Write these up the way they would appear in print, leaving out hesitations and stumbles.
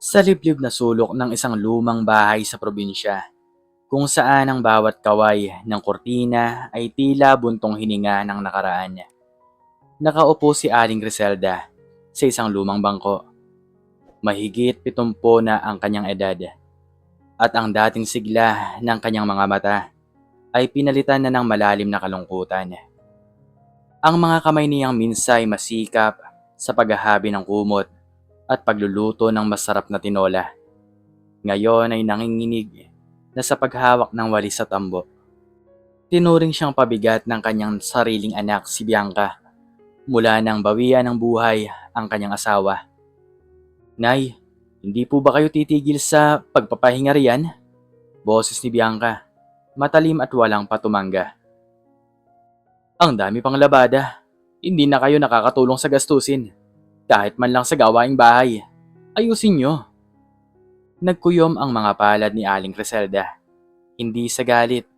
Sa liblib na sulok ng isang lumang bahay sa probinsya, kung saan ang bawat kaway ng kortina ay tila buntong hininga ng nakaraan. Nakaupo si Aling Griselda sa isang lumang bangko. Mahigit 70 na ang kanyang edad at ang dating sigla ng kanyang mga mata ay pinalitan na ng malalim na kalungkutan. Ang mga kamay niyang minsay masikap sa paghahabi ng kumot at pagluluto ng masarap na tinola. Ngayon ay nanginginig na sa paghawak ng walis sa tambo. Tinuring siyang pabigat ng kanyang sariling anak si Bianca mula nang bawian ng buhay ang kanyang asawa. Nay, hindi po ba kayo titigil sa pagpapahinga riyan? Boses ni Bianca, matalim at walang patumangga. Ang dami pang labada. Hindi na kayo nakakatulong sa gastusin. Kahit man lang sa gawaing bahay. Ayusin nyo. Nagkuyom ang mga palad ni Aling Criselda. Hindi sa galit,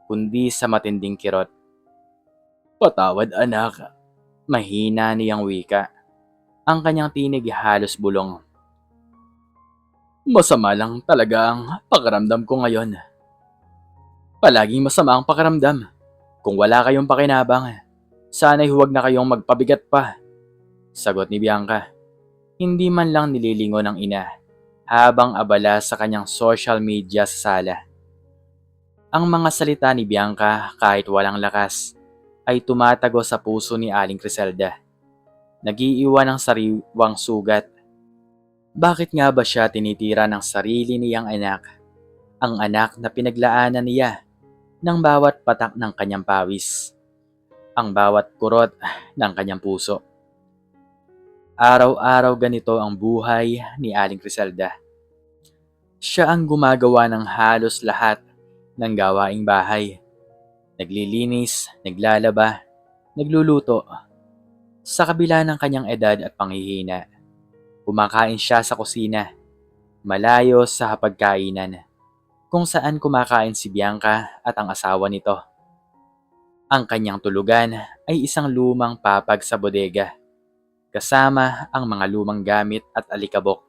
kundi sa matinding kirot. Patawad anak. Mahina niyang wika. Ang kanyang tinig halos bulong. Masama lang talaga ang pakiramdam ko ngayon. Palaging masama ang pakiramdam. Kung wala kayong pakinabang, sana'y huwag na kayong magpabigat pa. Sagot ni Bianca. Hindi man lang nililingon ng ina habang abala sa kanyang social media sa sala. Ang mga salita ni Bianca kahit walang lakas ay tumatago sa puso ni Aling Criselda. Nag-iiwan ng sariwang sugat. Bakit nga ba siya tinitira ng sarili niyang anak? Ang anak na pinaglaanan niya ng bawat patak ng kanyang pawis, ang bawat kurot ng kanyang puso. Araw-araw ganito ang buhay ni Aling Criselda. Siya ang gumagawa ng halos lahat ng gawaing bahay. Naglilinis, naglalaba, nagluluto. Sa kabila ng kanyang edad at panghihina, kumakain siya sa kusina, malayo sa hapagkainan, kung saan kumakain si Bianca at ang asawa nito. Ang kanyang tulugan ay isang lumang papag sa bodega, kasama ang mga lumang gamit at alikabok.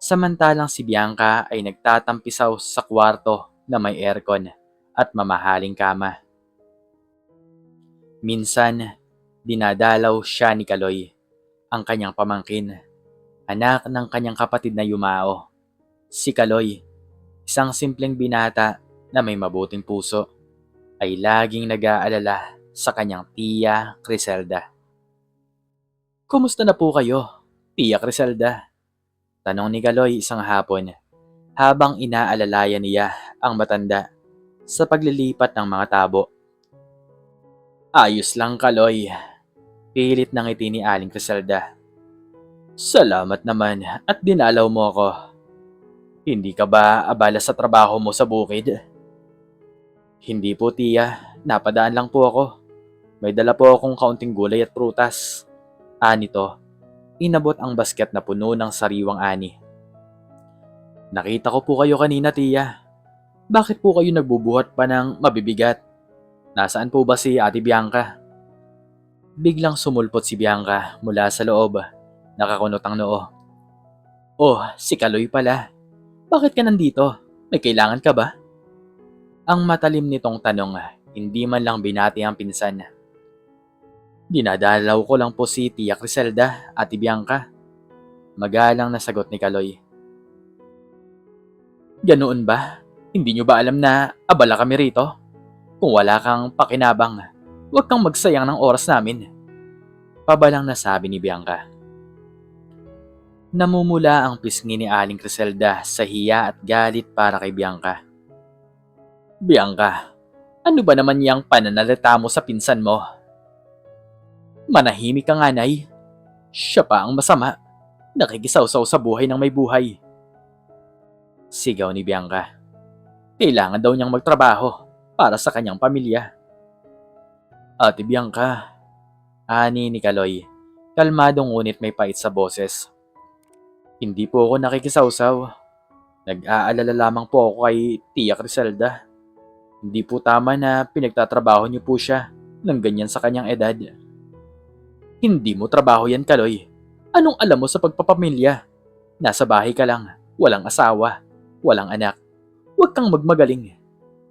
Samantalang si Bianca ay nagtatampisaw sa kwarto na may aircon at mamahaling kama. Minsan, dinadalaw siya ni Kaloy, ang kanyang pamangkin, anak ng kanyang kapatid na yumao. Si Kaloy, isang simpleng binata na may mabuting puso, ay laging nag-aalala sa kanyang tiya Criselda. Kumusta na po kayo, tiya Criselda? Tanong ni Kaloy isang hapon habang inaalalayan niya ang matanda sa paglilipat ng mga tabo. Ayos lang Kaloy, pilit ng ngiti ni Aling Criselda. Salamat naman at dinalaw mo ako. Hindi ka ba abala sa trabaho mo sa bukid? Hindi po tiya, napadaan lang po ako. May dala po akong kaunting gulay at prutas. Nito, inabot ang basket na puno ng sariwang ani. Nakita ko po kayo kanina tiya. Bakit po kayo nagbubuhat pa ng mabibigat? Nasaan po ba si Ate Bianca? Biglang sumulpot si Bianca mula sa loob. Nakakunot ang noo. Oh, si Kaloy pala. Bakit ka nandito? May kailangan ka ba? Ang matalim nitong tanong, hindi man lang binati ang pinsan. Dinadalaw ko lang po si Tia Criselda, Ate Bianca. Magalang na sagot ni Kaloy. Ganoon ba? Hindi nyo ba alam na abala kami rito? Kung wala kang pakinabang, huwag kang magsayang ng oras namin. Pabalang nasabi ni Bianca. Namumula ang pisngi ni Aling Criselda sa hiya at galit para kay Bianca. Bianca, ano ba naman yang pananalita mo sa pinsan mo? Manahimik ka nga, Nay. Siya pa ang masama. Nakikisawsaw sa buhay ng may buhay. Sigaw ni Bianca. Kailangan daw niyang magtrabaho para sa kanyang pamilya. Ate Bianca, ani ni Kaloy, kalmadong ngunit may pait sa boses. Hindi po ako nakikisawsaw. Nag-aalala lamang po ako kay Tia Criselda. Hindi po tama na pinagtatrabaho niyo po siya ng ganyan sa kanyang edad. Hindi mo trabaho yan, Kaloy. Anong alam mo sa pagpapamilya? Nasa bahay ka lang, walang asawa, walang anak. Huwag kang magmagaling.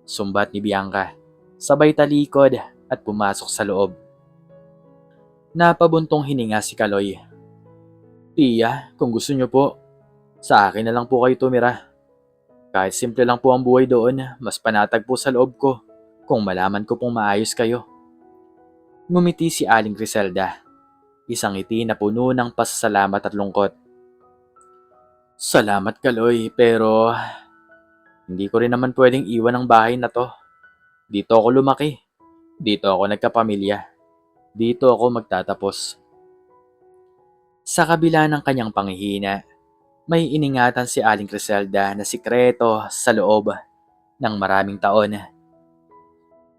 Sumbat ni Bianca. Sabay talikod at pumasok sa loob. Napabuntong hininga si Kaloy. Tiya, kung gusto niyo po, sa akin na lang po kayo tumira. Kahit simple lang po ang buhay doon, mas panatag po sa loob ko kung malaman ko pong maayos kayo. Ngumiti si Aling Griselda. Isang ngiti na puno ng pasasalamat at lungkot. Salamat Kaloy, pero hindi ko rin naman pwedeng iwan ang bahay na to. Dito ako lumaki. Dito ako nagkapamilya. Dito ako magtatapos. Sa kabila ng kanyang panghihina, may iningatan si Aling Griselda na sikreto sa loob ng maraming taon.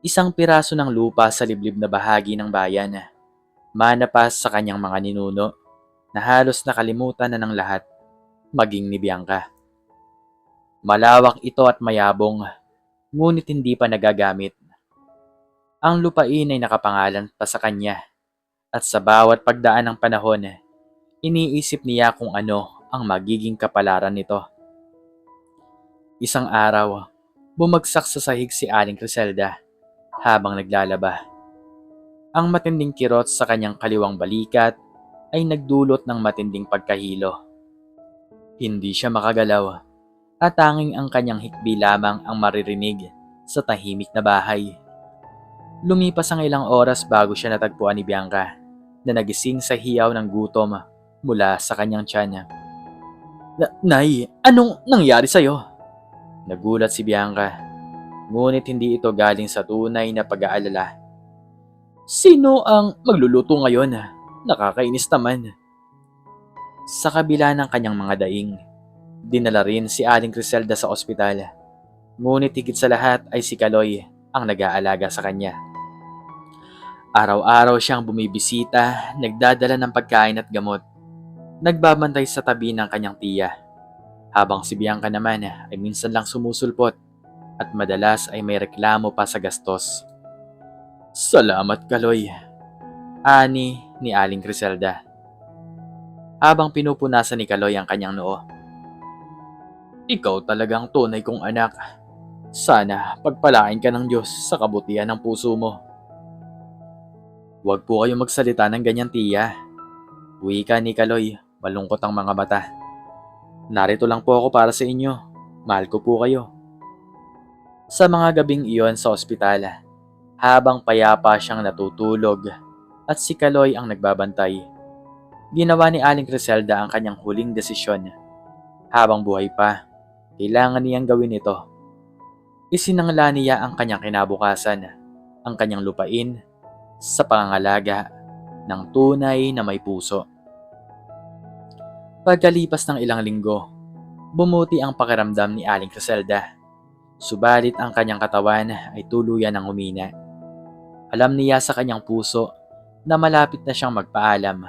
Isang piraso ng lupa sa liblib na bahagi ng bayan. Manapas sa kanyang mga ninuno na halos nakalimutan na ng lahat, maging ni Bianca. Malawak ito at mayabong, ngunit hindi pa nagagamit. Ang lupain ay nakapangalan pa sa kanya, at sa bawat pagdaan ng panahon, iniisip niya kung ano ang magiging kapalaran nito. Isang araw, bumagsak sa sahig si Aling Griselda habang naglalaba. Ang matinding kirot sa kanyang kaliwang balikat ay nagdulot ng matinding pagkahilo. Hindi siya makagalaw at tanging ang kanyang hikbi lamang ang maririnig sa tahimik na bahay. Lumipas ang ilang oras bago siya natagpuan ni Bianca na nagising sa hiyaw ng gutom mula sa kanyang tiyan. Nay, anong nangyari sa'yo? Nagulat si Bianca, ngunit hindi ito galing sa tunay na pag-aalala. Sino ang magluluto ngayon? Nakakainis naman. Sa kabila ng kanyang mga daing, dinala rin si Aling Griselda sa ospital. Ngunit higit sa lahat ay si Kaloy ang nag-aalaga sa kanya. Araw-araw siyang bumibisita, nagdadala ng pagkain at gamot. Nagbabantay sa tabi ng kanyang tiya. Habang si Bianca naman ay minsan lang sumusulpot at madalas ay may reklamo pa sa gastos. Salamat Kaloy, ani ni Aling Griselda. Habang pinupunasan ni Kaloy ang kanyang noo. Ikaw talagang tunay kong anak. Sana pagpalain ka ng Diyos sa kabutihan ng puso mo. Huwag po kayong magsalita ng ganyan tiya. Wika ni Kaloy, malungkot ang mga mata. Narito lang po ako para sa inyo. Mahal ko po kayo. Sa mga gabing iyon sa ospital, habang payapa siyang natutulog at si Kaloy ang nagbabantay, ginawa ni Aling Griselda ang kanyang huling desisyon. Habang buhay pa, kailangan niyang gawin ito. Isinangla niya ang kanyang kinabukasan, ang kanyang lupain, sa pangangalaga ng tunay na may puso. Pagkalipas ng ilang linggo, bumuti ang pakiramdam ni Aling Griselda. Subalit ang kanyang katawan ay tuluyan ng humina. Alam niya sa kanyang puso na malapit na siyang magpaalam.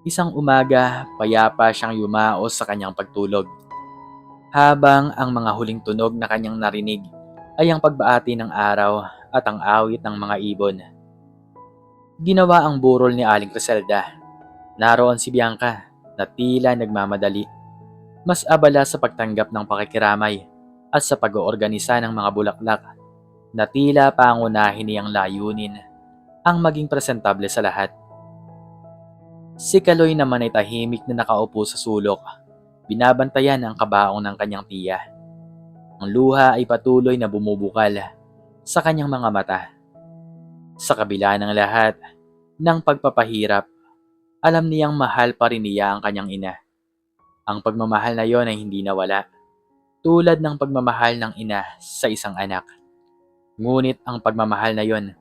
Isang umaga, payapa siyang yumaos sa kanyang pagtulog. Habang ang mga huling tunog na kanyang narinig ay ang pagbahati ng araw at ang awit ng mga ibon. Ginawa ang burol ni Aling Griselda. Naroon si Bianca na tila nagmamadali. Mas abala sa pagtanggap ng pakikiramay at sa pag-oorganisa ng mga bulaklak na tila pangunahin niyang layunin ang maging presentable sa lahat. Si Kaloy naman ay tahimik na nakaupo sa sulok. Binabantayan ang kabaong ng kanyang tiya. Ang luha ay patuloy na bumubukal sa kanyang mga mata. Sa kabila ng lahat ng pagpapahirap, alam niyang mahal pa rin niya ang kanyang ina. Ang pagmamahal na yon ay hindi nawala, tulad ng pagmamahal ng ina sa isang anak. Ngunit ang pagmamahal na yon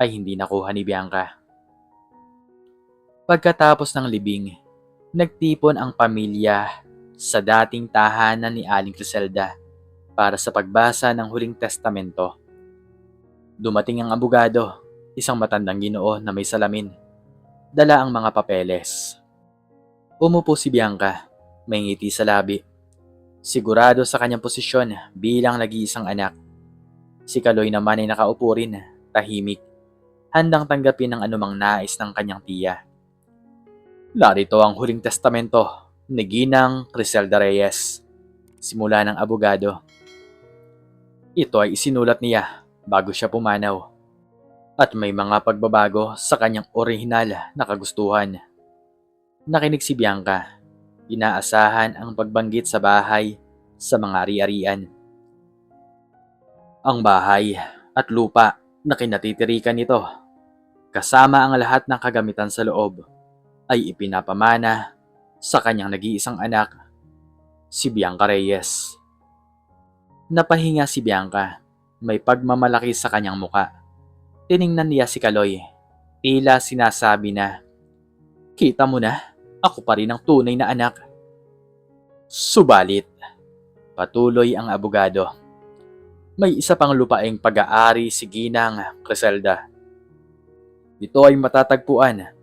ay hindi nakuha ni Bianca. Pagkatapos ng libing, nagtipon ang pamilya sa dating tahanan ni Aling Griselda para sa pagbasa ng huling testamento. Dumating ang abogado, isang matandang Ginoo na may salamin. Dala ang mga papeles. Umupo si Bianca, may ngiti sa labi. Sigurado sa kanyang posisyon bilang nag-iisang anak. Si Kaloy naman ay nakaupo rin, tahimik, handang tanggapin ang anumang nais ng kanyang tiya. Narito ang huling testamento, ni Ginang Criselda Reyes. Simula ng abogado. Ito ay isinulat niya bago siya pumanaw at may mga pagbabago sa kanyang orihinal na kagustuhan. Nakinig si Bianca. Inaasahan ang pagbanggit sa bahay sa mga ari-arian. Ang bahay at lupa na kinatitirikan nito, kasama ang lahat ng kagamitan sa loob, ay ipinapamana sa kanyang nag-iisang anak, si Bianca Reyes. Napahinga si Bianca. May pagmamalaki sa kanyang muka. Tiningnan niya si Kaloy. Tila sinasabi na, "Kita mo na, ako pa rin ang tunay na anak." Subalit, patuloy ang abogado. May isa pang lupaing pag-aari si Ginang Criselda. Ito ay matatagpuan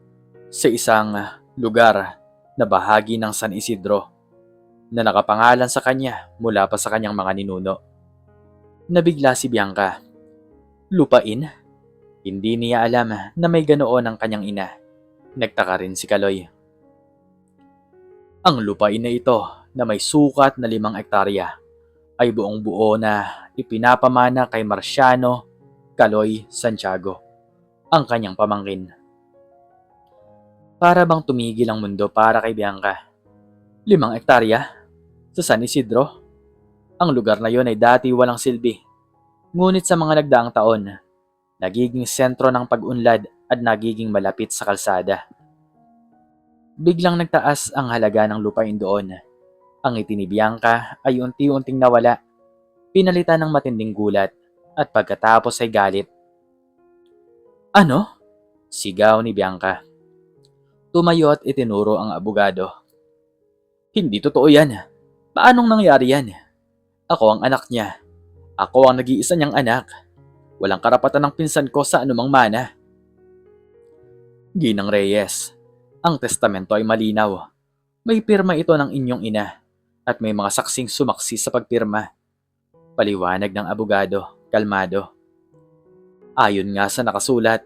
sa isang lugar na bahagi ng San Isidro na nakapangalan sa kanya mula pa sa kanyang mga ninuno. Nabigla si Bianca. Lupain? Hindi niya alam na may ganoon ang kanyang ina. Nagtaka rin si Kaloy. Ang lupain na ito na may sukat na 5 hektarya ay buong buo na ipinapamana kay Marciano Kaloy Santiago, ang kanyang pamangkin. Para bang tumigil ang mundo para kay Bianca. 5 hektarya? Sa San Isidro? Ang lugar na yon ay dati walang silbi. Ngunit sa mga nagdaang taon, nagiging sentro ng pag-unlad at nagiging malapit sa kalsada. Biglang nagtaas ang halaga ng lupain doon. Ang ngiti ni Bianca ay unti-unting nawala, pinalitan ng matinding gulat at pagkatapos ay galit. Ano? Sigaw ni Bianca. Tumayo at itinuro ang abogado. Hindi totoo yan. Paanong nangyari yan? Ako ang anak niya. Ako ang nag-iisa niyang anak. Walang karapatan ng pinsan ko sa anumang mana. Ginang Reyes, ang testamento ay malinaw. May pirma ito ng inyong ina at may mga saksing sumaksi sa pagpirma. Paliwanag ng abogado, kalmado. Ayon nga sa nakasulat,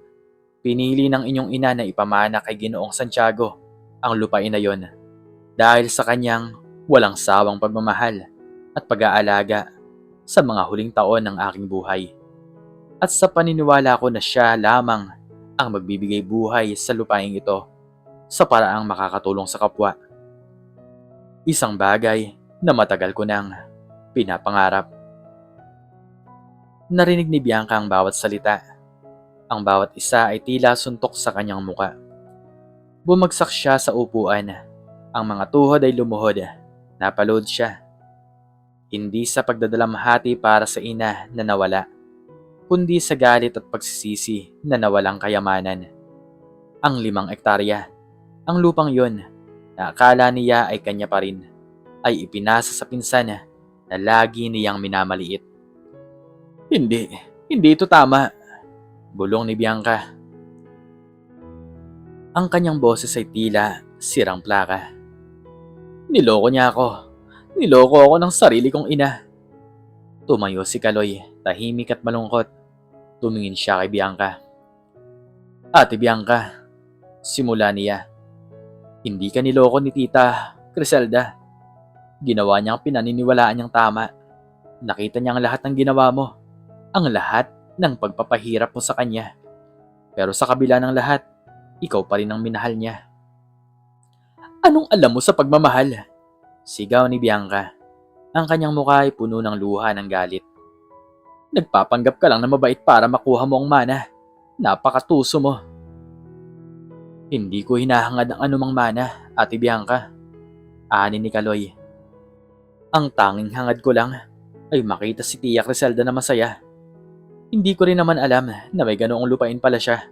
pinili ng inyong ina na ipamana kay Ginoong Santiago ang lupain na yon dahil sa kanyang walang sawang pagmamahal at pag-aalaga sa mga huling taon ng aking buhay. At sa paniniwala ko na siya lamang ang magbibigay buhay sa lupaing ito sa paraang makakatulong sa kapwa. Isang bagay na matagal ko nang pinapangarap. Narinig ni Bianca ang bawat salita. Ang bawat isa ay tila suntok sa kanyang muka. Bumagsak siya sa upuan. Ang mga tuhod ay lumuhod. Napalood siya. Hindi sa pagdadalamhati para sa ina na nawala, kundi sa galit at pagsisisi na nawalang kayamanan. Ang 5 hektarya, ang lupang yon na akala niya ay kanya pa rin, ay ipinasa sa pinsan na lagi niyang minamaliit. Hindi ito tama, bulong ni Bianca. Ang kanyang boses ay tila sirang plaka. Niloko niya ako. Niloko ako ng sarili kong ina. Tumayo si Kaloy, tahimik at malungkot. Tumingin siya kay Bianca. Ate Bianca, simula niya. Hindi ka niloko ni Tita Criselda. Ginawa niya ang pinaniniwalaan niyang tama. Nakita niya ang lahat ng ginawa mo. Ang lahat ng pagpapahirap mo sa kanya. Pero sa kabila ng lahat, ikaw pa rin ang minahal niya. Anong alam mo sa pagmamahal? Sigaw ni Bianca. Ang kanyang mukha ay puno ng luha ng galit. Nagpapanggap ka lang na mabait para makuha mo ang mana. Napakatuso mo. Hindi ko hinahangad ang anumang mana, Ate Bianca. Ani ni Kaloy. Ang tanging hangad ko lang ay makita si Tia Criselda na masaya. Hindi ko rin naman alam na may ganoong lupain pala siya.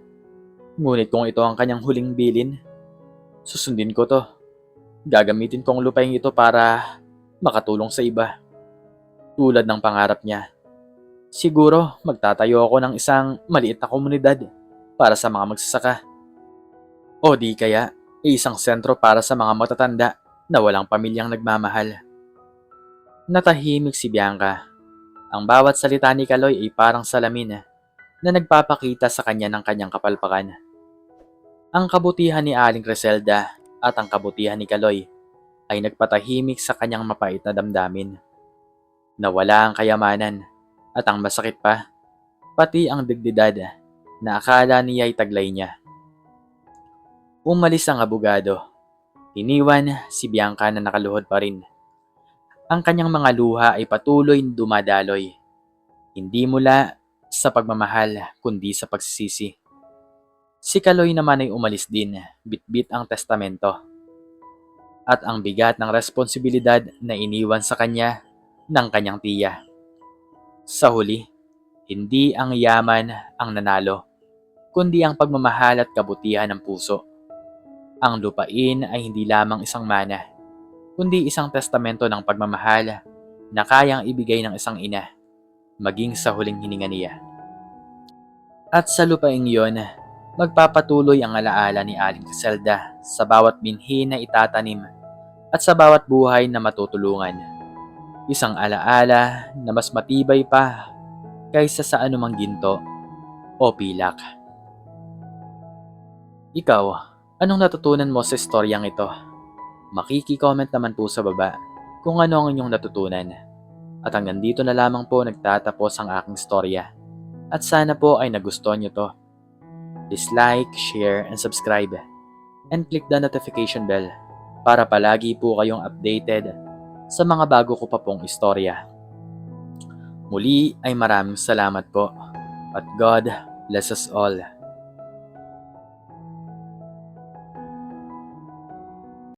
Ngunit kung ito ang kanyang huling bilin, susundin ko to. Gagamitin ko ang lupain ito para makatulong sa iba. Tulad ng pangarap niya. Siguro magtatayo ako ng isang maliit na komunidad para sa mga magsasaka. O di kaya isang sentro para sa mga matatanda na walang pamilyang nagmamahal. Natahimik si Bianca. Ang bawat salita ni Kaloy ay parang salamin na nagpapakita sa kanya ng kanyang kapalpakan. Ang kabutihan ni Aling Criselda at ang kabutihan ni Kaloy ay nagpatahimik sa kanyang mapait na damdamin. Nawala ang kayamanan at ang masakit pa, pati ang dignidad na akala niya ay taglay niya. Umalis ang abogado. Iniwan si Bianca na nakaluhod pa rin. Ang kanyang mga luha ay patuloy dumadaloy. Hindi mula sa pagmamahal kundi sa pagsisisi. Si Kaloy naman ay umalis din, bitbit ang testamento. At ang bigat ng responsibilidad na iniwan sa kanya ng kanyang tiya. Sa huli, hindi ang yaman ang nanalo, kundi ang pagmamahal at kabutihan ng puso. Ang lupain ay hindi lamang isang mana, kundi isang testamento ng pagmamahal na kayang ibigay ng isang ina, maging sa huling hininga niya. At sa lupaing yon, magpapatuloy ang alaala ni Aling Griselda sa bawat binhi na itatanim at sa bawat buhay na matutulungan. Isang alaala na mas matibay pa kaysa sa anumang ginto o pilak. Ikaw, anong natutunan mo sa istoryang ito? Makiki-comment naman po sa baba kung ano ang inyong natutunan. At hanggang dito na lamang po nagtatapos ang aking storya. At sana po ay nagustuhan nyo to. Please like, share, and subscribe. And click the notification bell para palagi po kayong updated sa mga bago ko pa pong istorya. Muli ay maraming salamat po. At God bless us all.